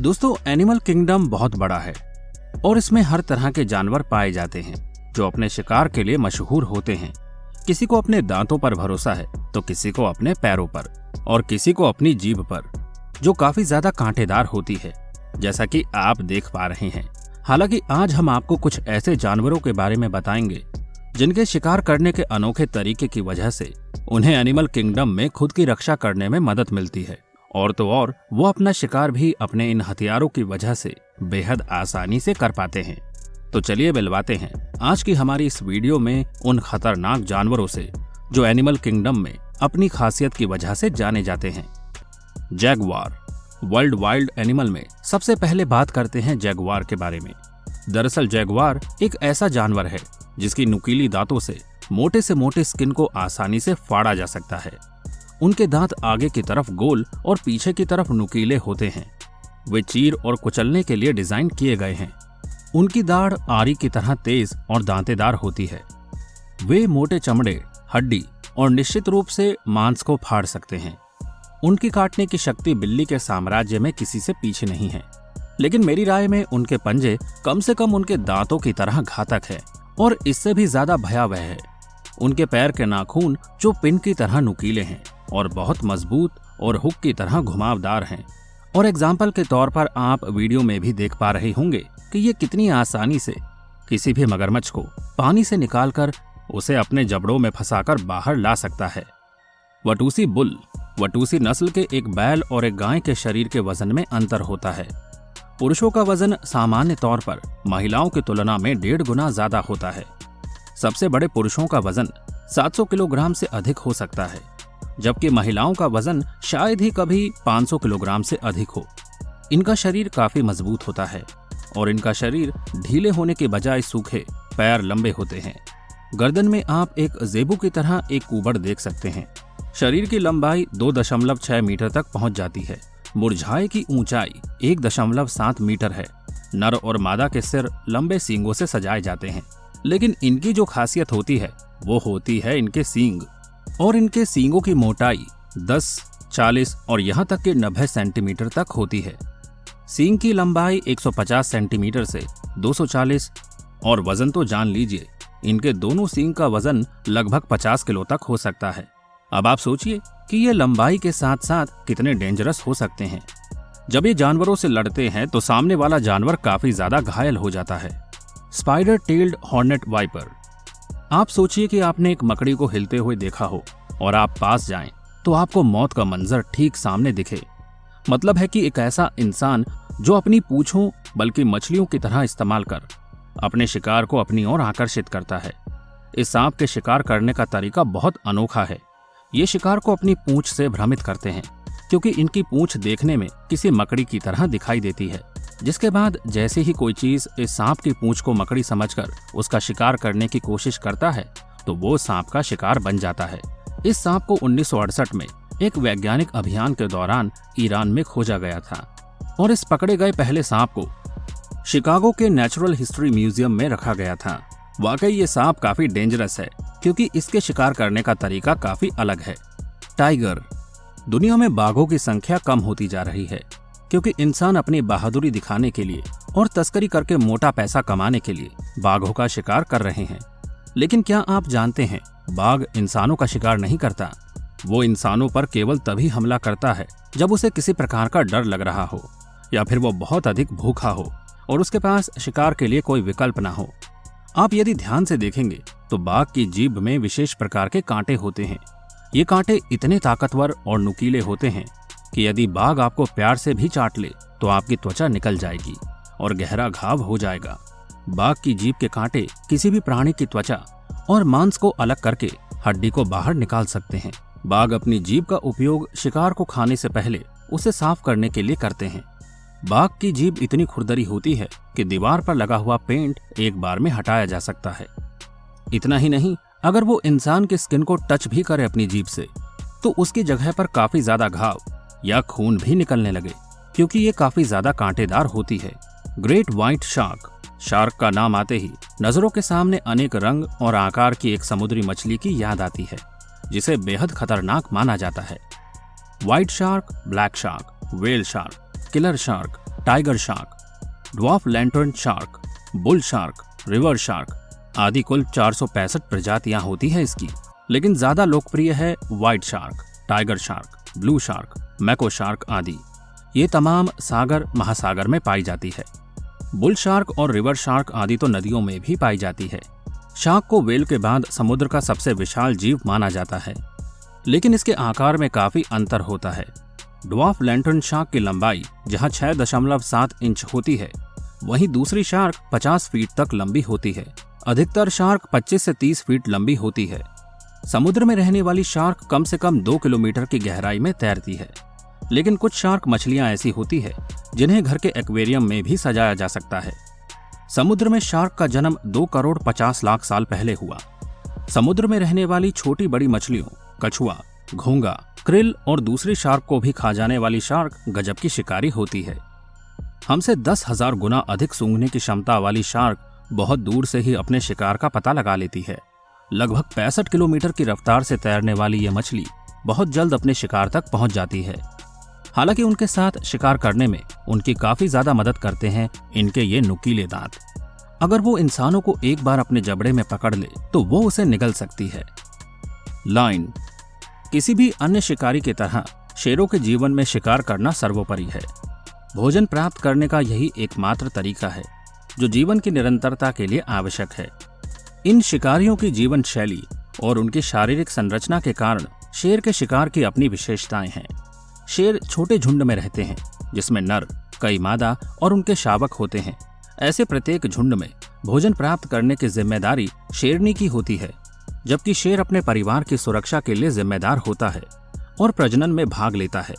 दोस्तों, animal kingdom बहुत बड़ा है और इसमें हर तरह के जानवर पाए जाते हैं जो अपने शिकार के लिए मशहूर होते हैं। किसी को अपने दांतों पर भरोसा है तो किसी को अपने पैरों पर और किसी को अपनी जीभ पर, जो काफी ज्यादा कांटेदार होती है, जैसा कि आप देख पा रहे हैं। हालांकि आज हम आपको कुछ ऐसे जानवरों के बारे में बताएंगे जिनके शिकार करने के अनोखे तरीके की वजह से उन्हें एनिमल किंगडम में खुद की रक्षा करने में मदद मिलती है, और तो और वो अपना शिकार भी अपने इन हथियारों की वजह से बेहद आसानी से कर पाते हैं। तो चलिए मिलवाते हैं आज की हमारी इस वीडियो में उन खतरनाक जानवरों से जो एनिमल किंगडम में अपनी खासियत की वजह से जाने जाते हैं। जैगुआर। वर्ल्ड वाइल्ड एनिमल में सबसे पहले बात करते हैं जैगुआर के बारे में। दरअसल जैगुआर एक ऐसा जानवर है जिसकी नुकीली दांतों से मोटे स्किन को आसानी से फाड़ा जा सकता है। उनके दांत आगे की तरफ गोल और पीछे की तरफ नुकीले होते हैं। वे चीर और कुचलने के लिए डिजाइन किए गए हैं। उनकी दाढ़ आरी की तरह तेज और दांतेदार होती है। वे मोटे चमड़े, हड्डी और निश्चित रूप से मांस को फाड़ सकते हैं। उनकी काटने की शक्ति बिल्ली के साम्राज्य में किसी से पीछे नहीं है, लेकिन मेरी राय में उनके पंजे कम से कम उनके दांतों की तरह घातक है और इससे भी ज्यादा भयावह है। उनके पैर के नाखून जो पिन की तरह नुकीले हैं और बहुत मजबूत और हुक की तरह घुमावदार हैं। और एग्जाम्पल के तौर पर आप वीडियो में भी देख पा रहे होंगे कि ये कितनी आसानी से किसी भी मगरमच्छ को पानी से निकालकर उसे अपने जबड़ों में फंसाकर बाहर ला सकता है। वटूसी बुल। वटूसी नस्ल के एक बैल और एक गाय के शरीर के वजन में अंतर होता है। पुरुषों का वजन सामान्य तौर पर महिलाओं की तुलना में 1.5 गुना ज्यादा होता है। सबसे बड़े पुरुषों का वजन 700 किलोग्राम से अधिक हो सकता है, जबकि महिलाओं का वजन शायद ही कभी 500 किलोग्राम से अधिक हो। इनका शरीर काफी मजबूत होता है और इनका शरीर ढीले होने के बजाय सूखे, पैर लंबे होते हैं। गर्दन में आप एक ज़ेबू की तरह एक कुबड़ देख सकते हैं। शरीर की लंबाई 2.6 मीटर तक पहुंच जाती है। मुरझाए की ऊंचाई 1.7 मीटर है। नर और मादा के सिर लंबे सींगों से सजाए जाते हैं, लेकिन इनकी जो खासियत होती है वो होती है इनके सींग। और इनके सींगों की मोटाई 10, 40 और यहाँ तक कि 90 सेंटीमीटर तक होती है। सींग की लंबाई 150 सेंटीमीटर से 240 और वजन तो जान लीजिए, इनके दोनों सींग का वजन लगभग 50 किलो तक हो सकता है। अब आप सोचिए कि ये लंबाई के साथ साथ कितने डेंजरस हो सकते हैं। जब ये जानवरों से लड़ते हैं तो सामने वाला जानवर काफी ज्यादा घायल हो जाता है। Spider tailed horned viper. आप सोचिए कि आपने एक मकड़ी को हिलते हुए देखा हो और आप पास जाएं तो आपको मौत का मंजर ठीक सामने दिखे। मतलब है कि एक ऐसा इंसान जो अपनी पूंछों बल्कि मछलियों की तरह इस्तेमाल कर अपने शिकार को अपनी ओर आकर्षित करता है। इस सांप के शिकार करने का तरीका बहुत अनोखा है। ये शिकार को अपनी पूंछ से भ्रमित करते हैं, क्योंकि इनकी पूंछ देखने में किसी मकड़ी की तरह दिखाई देती है। जिसके बाद जैसे ही कोई चीज इस सांप की पूंछ को मकड़ी समझकर उसका शिकार करने की कोशिश करता है तो वो सांप का शिकार बन जाता है। इस सांप को 1968 में एक वैज्ञानिक अभियान के दौरान ईरान में खोजा गया था और इस पकड़े गए पहले सांप को शिकागो के नेचुरल हिस्ट्री म्यूजियम में रखा गया था। वाकई ये सांप काफी डेंजरस है, क्योंकि इसके शिकार करने का तरीका काफी अलग है। टाइगर। दुनिया में बाघों की संख्या कम होती जा रही है, क्योंकि इंसान अपनी बहादुरी दिखाने के लिए और तस्करी करके मोटा पैसा कमाने के लिए बाघों का शिकार कर रहे हैं। लेकिन क्या आप जानते हैं, बाघ इंसानों का शिकार नहीं करता। वो इंसानों पर केवल तभी हमला करता है जब उसे किसी प्रकार का डर लग रहा हो या फिर वो बहुत अधिक भूखा हो और उसके पास शिकार के लिए कोई विकल्प ना हो। आप यदि ध्यान से देखेंगे तो बाघ की जीभ में विशेष प्रकार के कांटे होते हैं। ये कांटे इतने ताकतवर और नुकीले होते हैं कि यदि बाघ आपको प्यार से भी चाट ले तो आपकी त्वचा निकल जाएगी और गहरा घाव हो जाएगा। बाघ की जीभ के कांटे किसी भी प्राणी की त्वचा और मांस को अलग करके हड्डी को बाहर निकाल सकते हैं। बाघ अपनी जीभ का उपयोग शिकार को खाने से पहले उसे साफ करने के लिए करते हैं। बाघ की जीभ इतनी खुरदरी होती है कि दीवार पर लगा हुआ पेंट एक बार में हटाया जा सकता है। इतना ही नहीं, अगर वो इंसान के स्किन को टच भी करे अपनी जीभ से तो उसकी जगह पर काफी ज्यादा घाव या खून भी निकलने लगे, क्योंकि ये काफी ज्यादा कांटेदार होती है। Great white shark. शार्क का नाम आते ही नजरों के सामने अनेक रंग और आकार की एक समुद्री मछली की याद आती है, जिसे बेहद खतरनाक माना जाता है। White shark, black shark, whale shark, killer shark tiger shark, dwarf lantern shark, bull shark, river shark आदि कुल 465 प्रजातियां होती है इसकी। लेकिन ज्यादा लोकप्रिय है white shark, tiger shark, blue shark, mako shark आदि। ये तमाम सागर महासागर में पाई जाती है। बुल शार्क और रिवर शार्क आदि तो नदियों में भी पाई जाती है। शार्क को व्हेल के बाद समुद्र का सबसे विशाल जीव माना जाता है, लेकिन इसके आकार में काफी अंतर होता है। ड्वार्फ लैंटर्न शार्क की लंबाई जहां 6.7 इंच होती है, वहीं दूसरी शार्क 50 फीट तक लंबी होती है। अधिकतर शार्क 25 से 30 फीट लंबी होती है। समुद्र में रहने वाली शार्क कम से कम 2 किलोमीटर की गहराई में तैरती है। लेकिन कुछ शार्क मछलियां ऐसी होती है जिन्हें घर के एक्वेरियम में भी सजाया जा सकता है। समुद्र में शार्क का जन्म 2 करोड़ 50 लाख साल पहले हुआ। समुद्र में रहने वाली छोटी बड़ी मछलियों, कछुआ, घोंगा, क्रिल और दूसरी शार्क को भी खा जाने वाली शार्क गजब की शिकारी होती है। हमसे 10,000 गुना अधिक सूंघने की क्षमता वाली शार्क बहुत दूर से ही अपने शिकार का पता लगा लेती है। लगभग 65 किलोमीटर की रफ्तार से तैरने वाली ये मछली बहुत जल्द अपने शिकार तक पहुंच जाती है। हालांकि उनके साथ शिकार करने में उनकी काफी ज्यादा मदद करते हैं इनके ये नुकीले दांत। अगर वो इंसानों को एक बार अपने जबड़े में पकड़ ले तो वो उसे निगल सकती है। लाइन। किसी भी अन्य शिकारी की तरह शेरों के जीवन में शिकार करना सर्वोपरि है। भोजन प्राप्त करने का यही एकमात्र तरीका है जो जीवन की निरंतरता के लिए आवश्यक है। इन शिकारियों की जीवन शैली और उनकी शारीरिक संरचना के कारण शेर के शिकार की अपनी विशेषताएं हैं। शेर छोटे झुंड में रहते हैं जिसमें नर, कई मादा और उनके शावक होते हैं। ऐसे प्रत्येक झुंड में भोजन प्राप्त करने की जिम्मेदारी शेरनी की होती है, जबकि शेर अपने परिवार की सुरक्षा के लिए जिम्मेदार होता है और प्रजनन में भाग लेता है।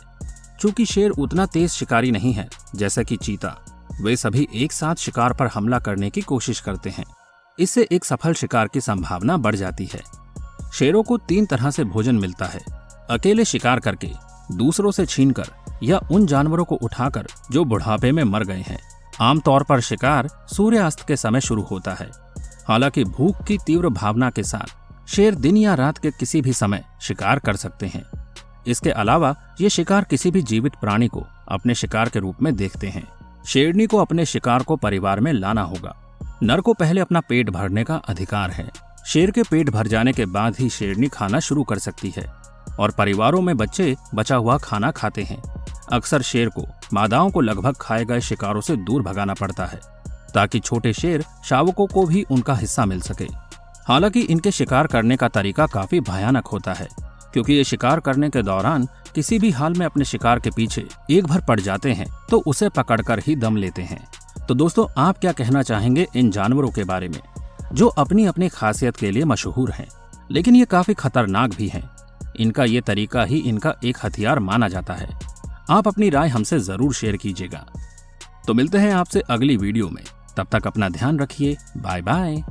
चूंकि शेर उतना तेज शिकारी नहीं है जैसे कि चीता, वे सभी एक साथ शिकार पर हमला करने की कोशिश करते हैं। इससे एक सफल शिकार की संभावना बढ़ जाती है। शेरों को 3 तरह से भोजन मिलता है: अकेले शिकार करके, दूसरों से छीनकर या उन जानवरों को उठाकर जो बुढ़ापे में मर गए हैं। आमतौर पर शिकार सूर्यास्त के समय शुरू होता है। हालांकि भूख की तीव्र भावना के साथ शेर दिन या रात के किसी भी समय शिकार कर सकते हैं। इसके अलावा ये शिकार किसी भी जीवित प्राणी को अपने शिकार के रूप में देखते हैं। शेरनी को अपने शिकार को परिवार में लाना होगा। नर को पहले अपना पेट भरने का अधिकार है। शेर के पेट भर जाने के बाद ही शेरनी खाना शुरू कर सकती है और परिवारों में बच्चे बचा हुआ खाना खाते हैं। अक्सर शेर को मादाओं को लगभग खाए गए शिकारों से दूर भगाना पड़ता है ताकि छोटे शेर शावकों को भी उनका हिस्सा मिल सके। हालांकि इनके शिकार करने का तरीका काफी भयानक होता है, क्योंकि ये शिकार करने के दौरान किसी भी हाल में अपने शिकार के पीछे एक भर पड़ जाते हैं तो उसे पकड़कर ही दम लेते हैं। तो दोस्तों, आप क्या कहना चाहेंगे इन जानवरों के बारे में जो अपनी अपनी खासियत के लिए मशहूर हैं, लेकिन ये काफी खतरनाक भी हैं। इनका ये तरीका ही इनका एक हथियार माना जाता है। आप अपनी राय हमसे जरूर शेयर कीजिएगा। तो मिलते हैं आपसे अगली वीडियो में। तब तक अपना ध्यान रखिए। Bye bye.